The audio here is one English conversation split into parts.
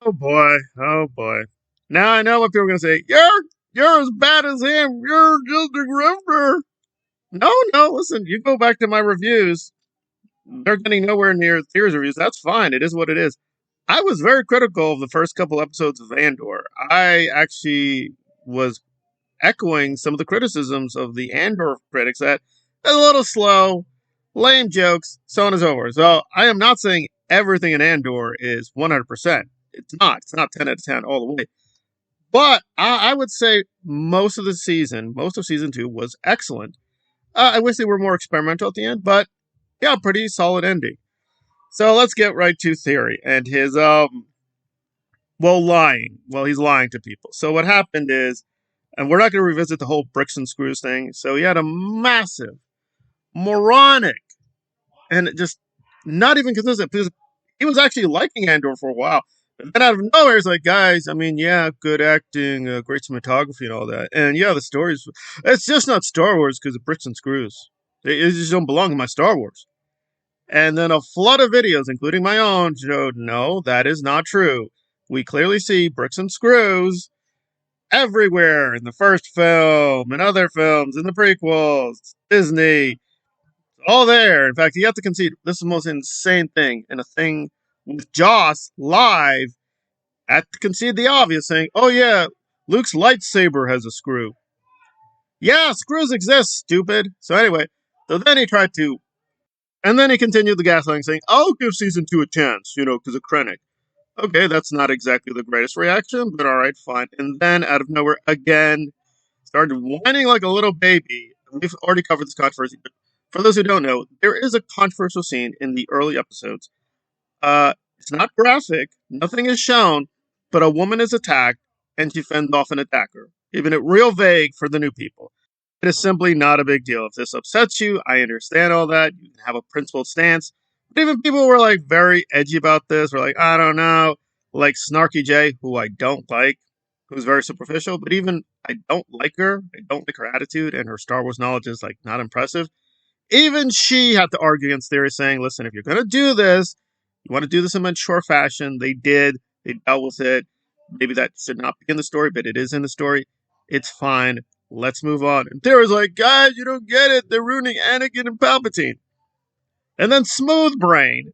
Oh boy, oh boy. Now I know what people are gonna say. You're as bad as him. You're just a grifter. No, no. Listen, you go back to my reviews. They're getting nowhere near Theory's reviews. That's fine. It is what it is. I was very critical of the first couple episodes of Andor. I actually was echoing some of the criticisms of the Andor critics that it's a little slow, lame jokes, so on and so forth. So I am not saying everything in Andor is 100%. It's not. It's not 10 out of 10 all the way. But I would say most of the season, most of season 2 was excellent. I wish they were more experimental at the end, but yeah, pretty solid ending. So let's get right to Theory and his lying. Well, he's lying to people. So what happened is, and we're not going to revisit the whole bricks and screws thing. So he had a massive, moronic, and just not even consistent because he was actually liking Andor for a while. But then out of nowhere, it's like, guys, I mean, yeah, good acting, great cinematography, and all that. And yeah, the stories, it's just not Star Wars because of bricks and screws. It just don't belong in my Star Wars. And then a flood of videos, including my own, showed no, that is not true. We clearly see bricks and screws everywhere in the first film, in other films, in the prequels, Disney, all there. In fact, you have to concede this is the most insane thing, and a thing with Joss live at to concede the obvious, saying, "Oh yeah, Luke's lightsaber has a screw." Yeah, screws exist, stupid. So anyway, so then he tried to, and then he continued the gaslighting, saying, "I'll give season 2 a chance, because of Krennic." Okay, that's not exactly the greatest reaction, but all right, fine. And then out of nowhere, again, started whining like a little baby. We've already covered this controversy, but for those who don't know, there is a controversial scene in the early episodes. It's not graphic, nothing is shown, but a woman is attacked and she fends off an attacker, keeping it real vague for the new people. It is simply not a big deal. If this upsets you, I understand all that. You can have a principled stance. But even people were like very edgy about this. Were like, I don't know, like Snarky J, who I don't like, who's very superficial. But even I don't like her. I don't like her attitude, and her Star Wars knowledge is like not impressive. Even she had to argue against theory, saying, "Listen, if you're going to do this, you want to do this in a mature fashion." They did. They dealt with it. Maybe that should not be in the story, but it is in the story. It's fine. Let's move on. And Theory's like, guys, you don't get it. They're ruining Anakin and Palpatine. And then Smooth Brain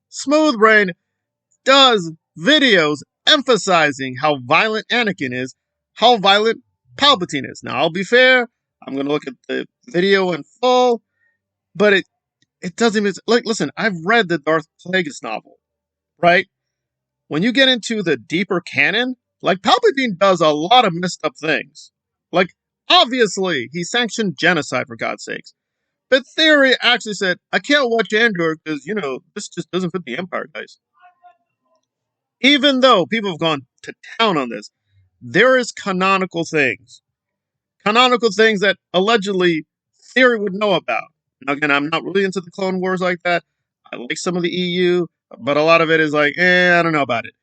does videos emphasizing how violent Anakin is, how violent Palpatine is. Now, I'll be fair. I'm going to look at the video in full, but it doesn't even, like, listen, I've read the Darth Plagueis novel, right? When you get into the deeper canon, like, Palpatine does a lot of messed up things. Like, obviously, he sanctioned genocide, for God's sakes. But Theory actually said, I can't watch Andor because, this just doesn't fit the Empire, guys. Even though people have gone to town on this, there is canonical things. Canonical things that allegedly Theory would know about. Now, again, I'm not really into the Clone Wars like that. I like some of the EU, but a lot of it is like, I don't know about it.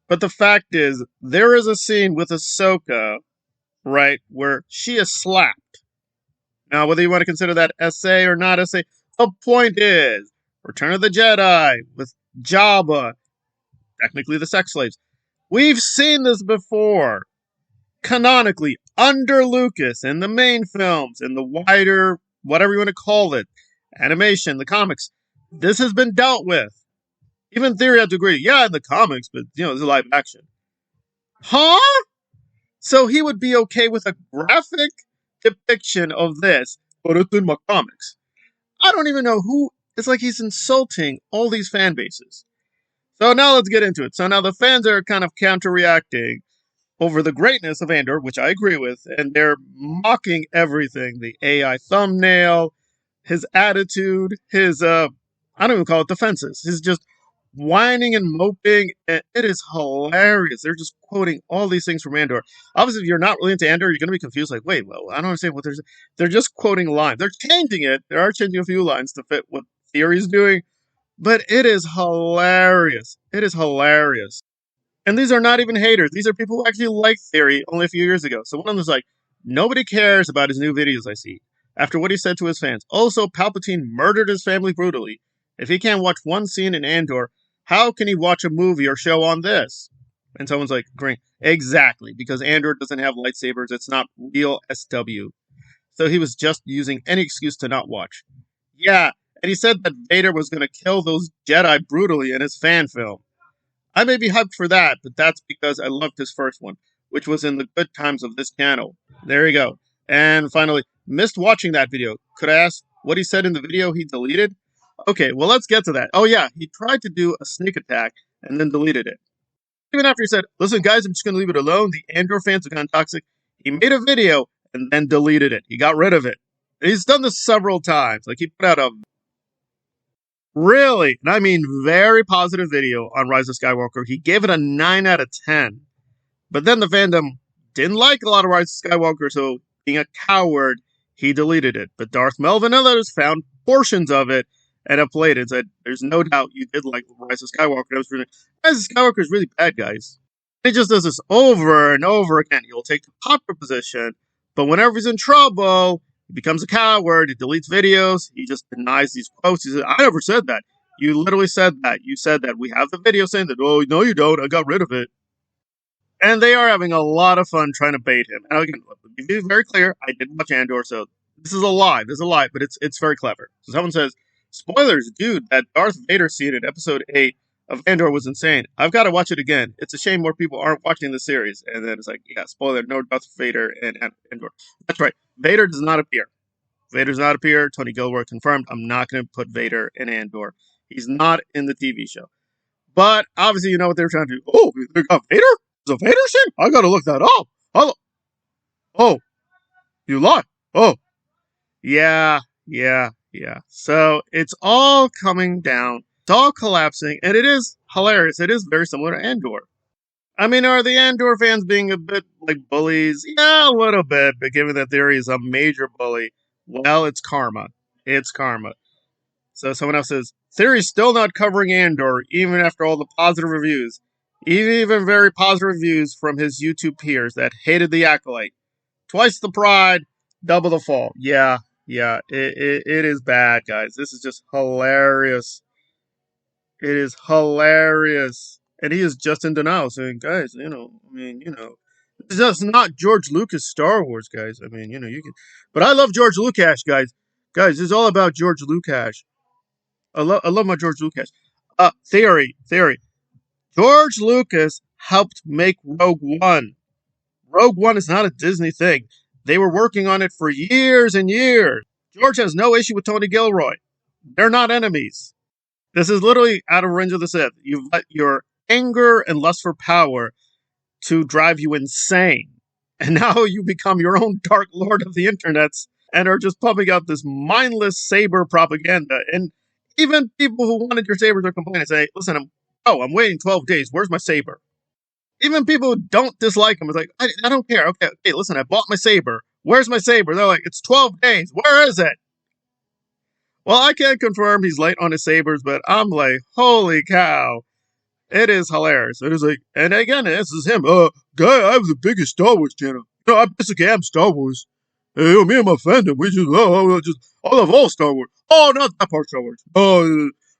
But the fact is, there is a scene with Ahsoka, right, where she is slapped. Now, whether you want to consider that essay or not essay, the point is, Return of the Jedi with Jabba, technically the sex slaves. We've seen this before, canonically, under Lucas, in the main films, in the wider, whatever you want to call it, animation, the comics. This has been dealt with. Even Theory had to agree, yeah, in the comics, but, this is live action. Huh? So he would be okay with a graphic depiction of this, but it's in my comics. I don't even know who. It's like he's insulting all these fan bases. So now let's get into it. So now the fans are kind of counter-reacting over the greatness of Andor, which I agree with, and they're mocking everything. The AI thumbnail, his attitude, his, I don't even call it defenses. His just whining and moping, and it is hilarious. They're just quoting all these things from Andor. Obviously, if you're not really into Andor, you're going to be confused. Like, wait, well, I don't understand what they're just quoting lines. They're changing it. They are changing a few lines to fit what Theory's doing, but it is hilarious. It is hilarious. And these are not even haters. These are people who actually liked Theory only a few years ago. So one of them is like, nobody cares about his new videos I see. After what he said to his fans. Also, Palpatine murdered his family brutally. If he can't watch one scene in Andor, how can he watch a movie or show on this? And someone's like, green. Exactly, because Andor doesn't have lightsabers. It's not real SW. So he was just using any excuse to not watch. Yeah, and he said that Vader was going to kill those Jedi brutally in his fan film. I may be hyped for that, but that's because I loved his first one, which was in the good times of this channel. There you go. And finally, missed watching that video. Could I ask what he said in the video he deleted? Okay, well, let's get to that. Oh, yeah, he tried to do a sneak attack and then deleted it. Even after he said, listen, guys, I'm just going to leave it alone. The Andor fans have gone toxic. He made a video and then deleted it. He got rid of it. And he's done this several times. Like, he put out a really, and I mean very positive video on Rise of Skywalker. He gave it a 9 out of 10. But then the fandom didn't like a lot of Rise of Skywalker, so being a coward, he deleted it. But Darth Melvin and others found portions of it and have played it and said, there's no doubt you did like Rise of Skywalker. Rise of Skywalker is really bad, guys. He just does this over and over again. He'll take the popular position, but whenever he's in trouble, he becomes a coward. He deletes videos. He just denies these quotes. He said, I never said that. You literally said that. You said that. We have the video saying that. Oh, no, you don't. I got rid of it. And they are having a lot of fun trying to bait him. And again, to be very clear, I didn't watch Andor, so this is a lie. This is a lie, but it's very clever. So someone says, spoilers, dude, that Darth Vader scene in episode 8 of Andor was insane. I've got to watch it again. It's a shame more people aren't watching the series. And then it's like, yeah, spoiler, no Darth Vader and Andor. That's right. Vader does not appear. Vader does not appear. Tony Gilroy confirmed. I'm not going to put Vader in Andor. He's not in the TV show. But obviously, you know what they're trying to do. Oh, they got Vader? There's a Vader scene? I got to look that up. Oh, you lie. Oh, yeah. So it's all coming down. It's all collapsing, and it is hilarious. It is very similar to Andor. I mean, are the Andor fans being a bit like bullies? Yeah, a little bit, but given that there is a major bully, well, it's karma. It's karma. So someone else says, Theory's still not covering Andor, even after all the positive reviews. Even very positive reviews from his YouTube peers that hated the Acolyte. Twice the pride, double the fall. Yeah, it is bad, guys. This is just hilarious. It is hilarious. And he is just in denial, saying, guys, it's just not George Lucas Star Wars, guys. I mean, you can. But I love George Lucas, guys. Guys, it's all about George Lucas. I love my George Lucas. Theory. George Lucas helped make Rogue One. Rogue One is not a Disney thing. They were working on it for years and years. George has no issue with Tony Gilroy. They're not enemies. This is literally out of Revenge of the Sith. You've let your anger and lust for power to drive you insane. And now you become your own dark lord of the internets and are just pumping out this mindless saber propaganda. And even people who wanted your sabers are complaining and say, listen, I'm waiting 12 days. Where's my saber? Even people who don't dislike him is like, I don't care. Okay, listen, I bought my saber. Where's my saber? They're like, it's 12 days. Where is it? Well, I can't confirm he's late on his sabers, but I'm like, holy cow. It is hilarious. It is like, and again, this is him. Guy, I have the biggest Star Wars channel. I basically am Star Wars. Me and my fandom, we just, I love all Star Wars. Oh, not that part Star Wars.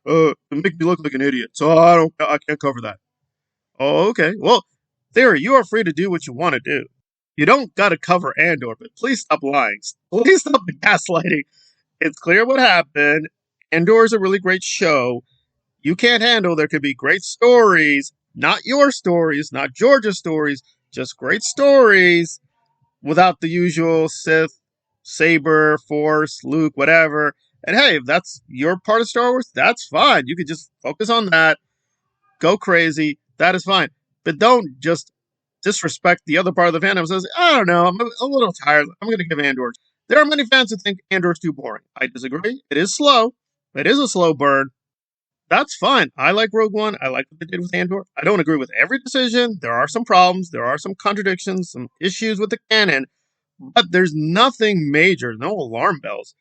It make me look like an idiot. So I can't cover that. Oh, okay. Well, Theory, you are free to do what you want to do. You don't got to cover Andor, but please stop lying. Please stop the gaslighting. It's clear what happened. Andor is a really great show. You can't handle. There could be great stories, not your stories, not Georgia's stories, just great stories without the usual Sith, Saber, Force, Luke, whatever. And hey, if that's your part of Star Wars, that's fine. You could just focus on that. Go crazy. That is fine. But don't just disrespect the other part of the fandom who says, I don't know, I'm a little tired. I'm going to give Andor. There are many fans who think Andor is too boring. I disagree. It is slow. It is a slow burn. That's fine. I like Rogue One. I like what they did with Andor. I don't agree with every decision. There are some problems. There are some contradictions, some issues with the canon. But there's nothing major. No alarm bells.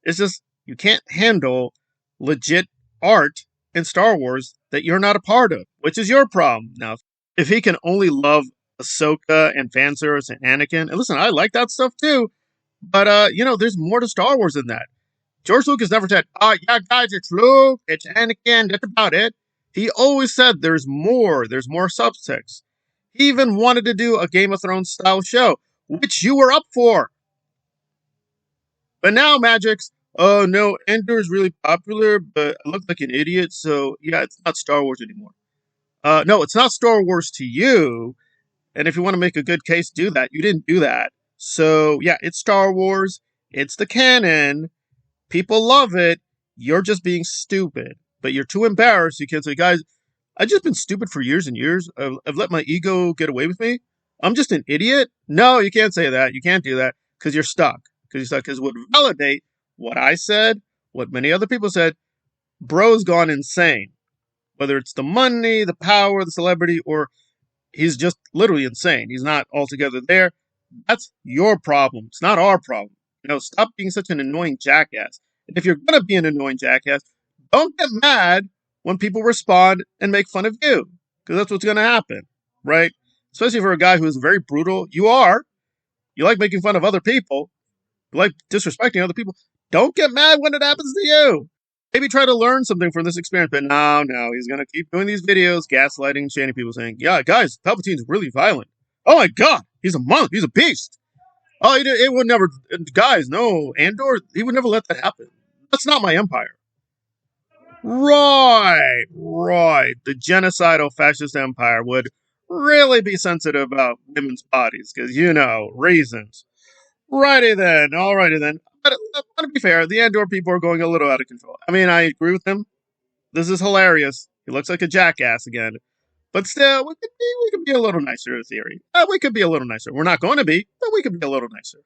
It's just you can't handle legit art in Star Wars that you're not a part of, which is your problem. Now, if he can only love Ahsoka and fanservice and Anakin, and listen, I like that stuff too, but there's more to Star Wars than that. George Lucas never said, yeah, guys, it's Luke, it's Anakin, that's about it. He always said there's more subtext. He even wanted to do a Game of Thrones style show, which you were up for. But now Magic's, oh no, Andor is really popular, but I look like an idiot, so yeah, it's not Star Wars anymore. No, it's not Star Wars to you. And if you want to make a good case, do that. You didn't do that. So yeah, it's Star Wars. It's the canon. People love it. You're just being stupid. But you're too embarrassed. You can't say, guys, I've just been stupid for years and years. I've let my ego get away with me. I'm just an idiot. No, you can't say that. You can't do that because you're stuck. Because it would validate what I said, what many other people said. Bro's gone insane. Whether it's the money, the power, the celebrity, or he's just literally insane. He's not altogether there. That's your problem. It's not our problem. Stop being such an annoying jackass. And if you're going to be an annoying jackass, don't get mad when people respond and make fun of you. Because that's what's going to happen, right? Especially for a guy who is very brutal. You are. You like making fun of other people. You like disrespecting other people. Don't get mad when it happens to you. Maybe try to learn something from this experience, but no, he's going to keep doing these videos, gaslighting, shaming people, saying, yeah, guys, Palpatine's really violent. Oh my God, he's a monk, he's a beast. Oh, it would never, guys, no, Andor, he would never let that happen. That's not my empire. Right. The genocidal fascist empire would really be sensitive about women's bodies, because, reasons. Alrighty then. But to be fair, the Andor people are going a little out of control. I mean, I agree with him. This is hilarious. He looks like a jackass again. But still, we could be a little nicer in theory. We could be a little nicer. We're not going to be, but we could be a little nicer.